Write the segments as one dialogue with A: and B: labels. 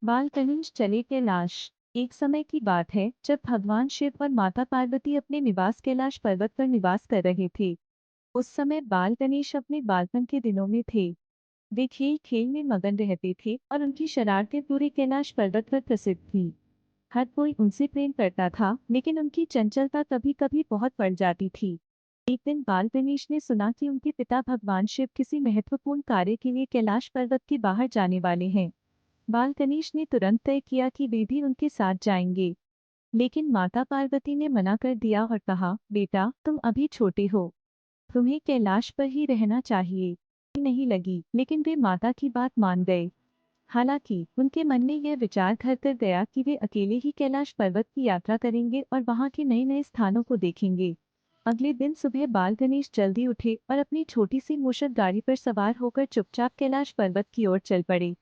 A: बाल कनीज चले कैलाश। एक समय की बात है जब भगवान शिव और माता पार्वती अपने निवास कैलाश पर्वत पर निवास कर रहे थे। उस समय बाल गणेश अपने बालपन के दिनों में थे। वे खेल खेल में मगन रहते थे और उनकी शरारतें पूरे कैलाश पर्वत पर प्रसिद्ध थी। हर कोई उनसे प्रेम करता था, लेकिन उनकी चंचलता कभी कभी बहुत बढ़ जाती थी। एक दिन बाल गणेश ने सुना कि उनके पिता भगवान शिव किसी महत्वपूर्ण कार्य के लिए कैलाश पर्वत के बाहर जाने वाले हैं। बाल गणेश ने तुरंत तय किया कि वे भी उनके साथ जाएंगे। लेकिन माता पार्वती ने मना कर दिया और कहा, बेटा तुम अभी छोटे हो, तुम्हें कैलाश पर ही रहना चाहिए। नहीं लगी, लेकिन वे माता की बात मान गए। हालांकि उनके मन में यह विचार घर कर गया कि वे अकेले ही कैलाश पर्वत की यात्रा करेंगे और वहां के नए नए स्थानों को देखेंगे। अगले दिन सुबह बाल गणेश जल्दी उठे और अपनी छोटी सी मूषक गाड़ी पर सवार होकर चुपचाप कैलाश पर्वत की ओर चल पड़े।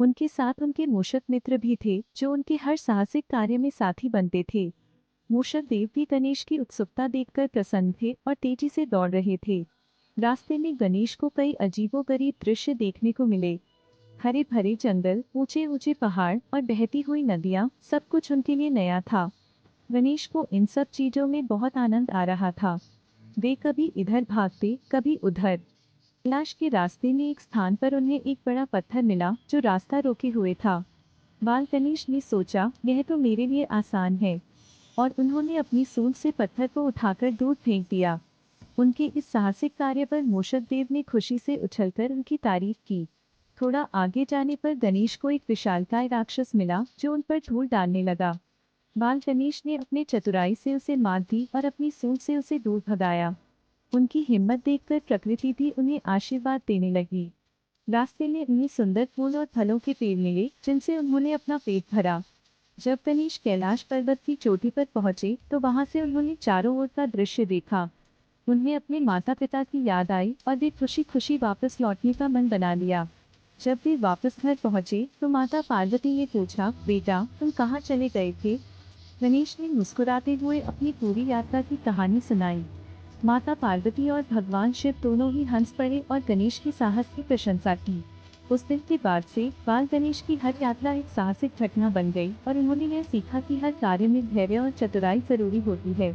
A: उनके साथ उनके मूषक मित्र भी थे, जो उनके हर साहसिक कार्य में साथी बनते थे। मूषक देव भी गणेश की उत्सुकता देखकर प्रसन्न थे और तेजी से दौड़ रहे थे। रास्ते में गणेश को कई अजीबोगरीब दृश्य देखने को मिले। हरे भरे जंगल, ऊंचे ऊंचे पहाड़ और बहती हुई नदियां, सब कुछ उनके लिए नया था। गणेश को इन सब चीजों में बहुत आनंद आ रहा था। वे कभी इधर भागते, कभी उधर। कैलाश के रास्ते में एक स्थान पर उन्हें एक बड़ा पत्थर मिला जो रास्ता रोके हुए था। बाल गणेश ने सोचा, यह तो मेरे लिए आसान है, और उन्होंने अपनी सूंड से पत्थर को उठाकर दूर फेंक दिया। उनके इस साहसिक कार्य पर मूषक देव ने खुशी से उछलकर उनकी तारीफ की। थोड़ा आगे जाने पर गणेश को एक विशालकाय राक्षस मिला जो उन पर धूल डालने लगा। बाल गणेश ने अपने चतुराई से उसे मार दी और अपनी सूंड से उसे दूर भगाया। उनकी हिम्मत देखकर प्रकृति भी उन्हें आशीर्वाद देने लगी। रास्ते में उन्हें सुंदर फूल और फलों के पेड़ मिले, जिनसे उन्होंने अपना पेट भरा। जब गणेश कैलाश पर्वत की चोटी पर पहुंचे तो वहां से उन्होंने चारों ओर का दृश्य देखा। उन्हें अपने माता पिता की याद आई और वे खुशी खुशी वापस लौटने का मन बना लिया। जब वे वापस घर पहुंचे तो माता पार्वती ने पूछा, बेटा तुम कहाँ चले गए थे? गणेश ने मुस्कुराते हुए अपनी पूरी यात्रा की कहानी सुनाई। माता पार्वती और भगवान शिव दोनों ही हंस पड़े और गणेश के साहस की प्रशंसा की। उस दिन के बाद से बाल गणेश की हर यात्रा एक साहसिक घटना बन गई और उन्होंने यह सीखा कि हर कार्य में धैर्य और चतुराई जरूरी होती है।